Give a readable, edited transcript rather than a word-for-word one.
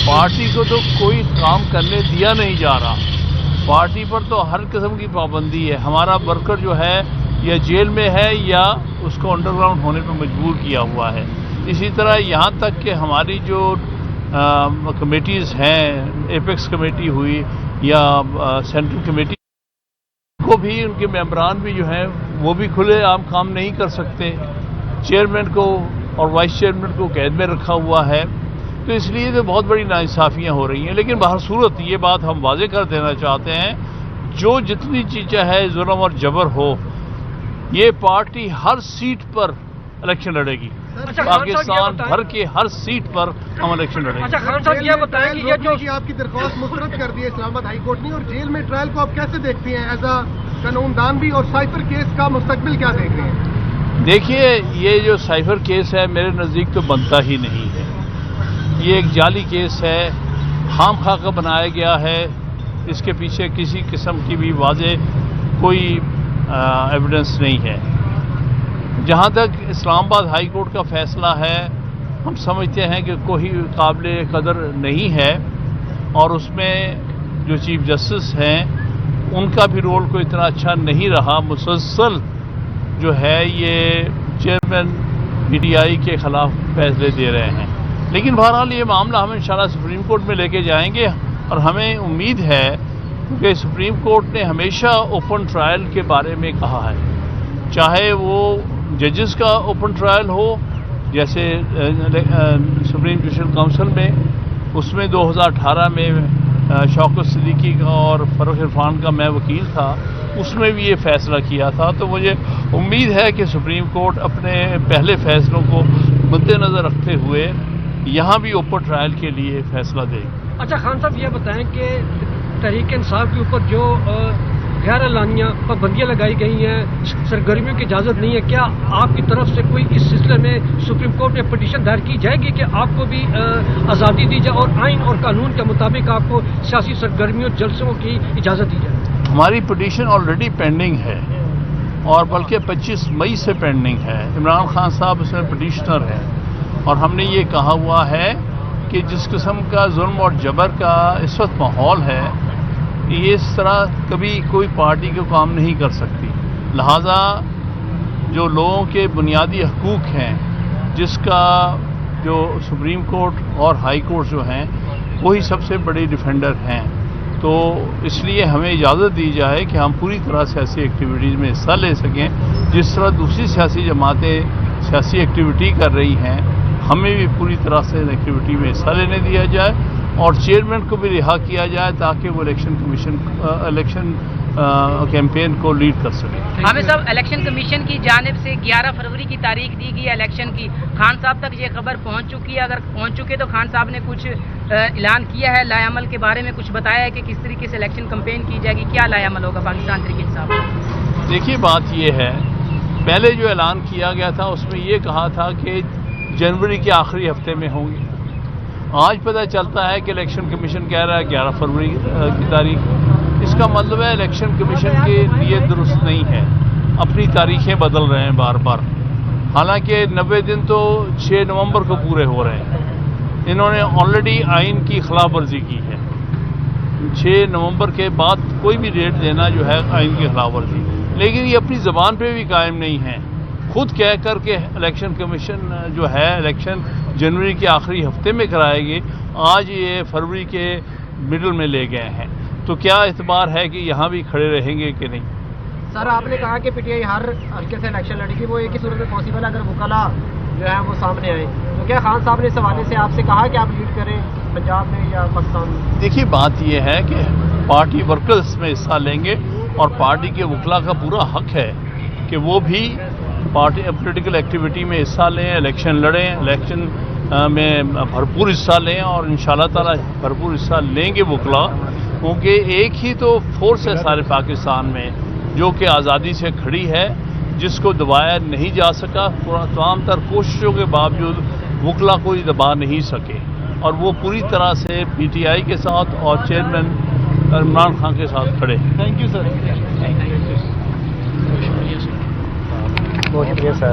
Party کو تو کوئی کام کرنے دیا نہیں جا رہا. پارٹی پر تو ہر قسم کی پابندی ہے. ہمارا ورکر جو ہے یا جیل میں ہے یا اس کو انڈر گراؤنڈ ہونے پہ مجبور کیا ہوا ہے. اسی طرح یہاں تک کہ ہماری جو کمیٹیز ہیں، ایپیکس کمیٹی ہوئی یا سینٹرل کمیٹی کو بھی ان کے ممبران بھی جو ہیں وہ بھی کھلے عام کام نہیں کر سکتے. چیئرمین کو اور وائس چیئرمین کو قید میں رکھا ہوا ہے. تو اس لیے تو بہت بڑی ناانصافیاں ہو رہی ہیں. لیکن بہر صورت یہ بات ہم واضح کر دینا چاہتے ہیں، جو جتنی چیزیں ہے ظلم اور جبر ہو، یہ پارٹی ہر سیٹ پر الیکشن لڑے گی. پاکستان بھر کے ہر سیٹ پر ہم الیکشن لڑیں گے. اچھا خان صاحب یہ بتائیں کہ یہ جو آپ کی درخواست مسترد کر دی ہے اسلام آباد ہائی کورٹ نے، اور جیل میں ٹرائل کو آپ کیسے دیکھتے ہیں ایز اے قانون دان بھی، اور سائفر کیس کا مستقبل کیا دیکھ رہے ہیں؟ دیکھیے، یہ جو سائفر کیس ہے میرے نزدیک تو بنتا ہی نہیں ہے. یہ ایک جعلی کیس ہے، خام خواہ کا بنایا گیا ہے. اس کے پیچھے کسی قسم کی بھی واضح کوئی ایویڈنس نہیں ہے. جہاں تک اسلام آباد ہائی کورٹ کا فیصلہ ہے، ہم سمجھتے ہیں کہ کوئی قابل قدر نہیں ہے، اور اس میں جو چیف جسٹس ہیں ان کا بھی رول کوئی اتنا اچھا نہیں رہا. مسلسل جو ہے یہ چیئرمین پی ٹی آئی کے خلاف فیصلے دے رہے ہیں. لیکن بہرحال یہ معاملہ ہم انشاءاللہ سپریم کورٹ میں لے کے جائیں گے، اور ہمیں امید ہے کہ سپریم کورٹ نے ہمیشہ اوپن ٹرائل کے بارے میں کہا ہے، چاہے وہ ججز کا اوپن ٹرائل ہو جیسے سپریم جوڈیشل کونسل میں، اس میں 2018 میں شوکت صدیقی کا اور فاروق عرفان کا میں وکیل تھا، اس میں بھی یہ فیصلہ کیا تھا. تو مجھے امید ہے کہ سپریم کورٹ اپنے پہلے فیصلوں کو مد نظر رکھتے ہوئے یہاں بھی اوپن ٹرائل کے لیے فیصلہ دے گی. اچھا خان صاحب یہ بتائیں کہ تحریک انصاف کے اوپر جو غیر اعلانیہ پابندیاں لگائی گئی ہیں، سرگرمیوں کی اجازت نہیں ہے، کیا آپ کی طرف سے کوئی اس سلسلے میں سپریم کورٹ میں پٹیشن دائر کی جائے گی کہ آپ کو بھی آزادی دی جائے اور آئین اور قانون کے مطابق آپ کو سیاسی سرگرمیوں جلسوں کی اجازت دی جائے؟ ہماری پٹیشن آلریڈی پینڈنگ ہے، اور بلکہ 25 مئی سے پینڈنگ ہے. عمران خان صاحب اس میں پٹیشنر ہیں، اور ہم نے یہ کہا ہوا ہے کہ جس قسم کا ظلم اور جبر کا اس وقت ماحول ہے، یہ اس طرح کبھی کوئی پارٹی کو کام نہیں کر سکتی. لہذا جو لوگوں کے بنیادی حقوق ہیں، جس کا جو سپریم کورٹ اور ہائی کورٹ جو ہیں وہی سب سے بڑے ڈیفینڈر ہیں، تو اس لیے ہمیں اجازت دی جائے کہ ہم پوری طرح سیاسی ایکٹیویٹیز میں حصہ لے سکیں. جس طرح دوسری سیاسی جماعتیں سیاسی ایکٹیویٹی کر رہی ہیں، ہمیں بھی پوری طرح سے ایکٹیویٹی میں حصہ لینے دیا جائے، اور چیئرمین کو بھی رہا کیا جائے تاکہ وہ الیکشن کیمپین کو لیڈ کر سکے. ہمیں صاحب الیکشن کمیشن کی جانب سے 11 فروری کی تاریخ دی گئی الیکشن کی، خان صاحب تک یہ خبر پہنچ چکی ہے؟ اگر پہنچ چکے تو خان صاحب نے کچھ اعلان کیا ہے لائے عمل کے بارے میں؟ کچھ بتایا ہے کہ کس طریقے سے الیکشن کمپین کی جائے گی؟ کیا لائے عمل ہوگا پاکستان تحریک انصاف؟ دیکھیے، بات یہ ہے، پہلے جو اعلان کیا گیا تھا اس میں یہ کہا تھا کہ جنوری کے آخری ہفتے میں ہوں گے. آج پتہ چلتا ہے کہ الیکشن کمیشن کہہ رہا ہے 11 فروری کی تاریخ. اس کا مطلب ہے الیکشن کمیشن کے لیے درست نہیں ہے، اپنی تاریخیں بدل رہے ہیں بار بار. حالانکہ 90 دن تو 6 نومبر کو پورے ہو رہے ہیں. انہوں نے آلریڈی آئین کی خلاف ورزی کی ہے. 6 نومبر کے بعد کوئی بھی ڈیٹ دینا جو ہے آئین کی خلاف ورزی. لیکن یہ اپنی زبان پہ بھی قائم نہیں ہے. خود کہہ کر کے الیکشن کمیشن جو ہے الیکشن جنوری کے آخری ہفتے میں کرائے گی، آج یہ فروری کے مڈل میں لے گئے ہیں. تو کیا اعتبار ہے کہ یہاں بھی کھڑے رہیں گے کہ نہیں؟ سر آپ نے کہا کہ پی ٹی آئی ہر حلقے سے الیکشن لڑے گی، وہ ایک ہی صورت میں پاسبل ہے اگر وکلاء جو ہے وہ سامنے آئے. تو کیا خان صاحب نے اس حوالے سے آپ سے کہا کہ آپ لیڈ کریں پنجاب میں یا پاکستان میں؟ دیکھیے، بات یہ ہے کہ پارٹی ورکرز اس میں حصہ لیں گے، اور پارٹی کے وکلاء کا پورا حق ہے کہ وہ بھی پارٹی پولیٹیکل ایکٹیویٹی میں حصہ لیں، الیکشن لڑیں، الیکشن میں بھرپور حصہ لیں، اور انشاءاللہ تعالی بھرپور حصہ لیں گے وکلاء. کیونکہ ایک ہی تو فورس ہے سارے پاکستان میں جو کہ آزادی سے کھڑی ہے، جس کو دبایا نہیں جا سکا. تمام تر کوششوں کے باوجود وکلاء کوئی دبا نہیں سکے، اور وہ پوری طرح سے پی ٹی آئی کے ساتھ اور چیئرمین عمران خان کے ساتھ کھڑے. Thank you sir. بہت شکریہ سر.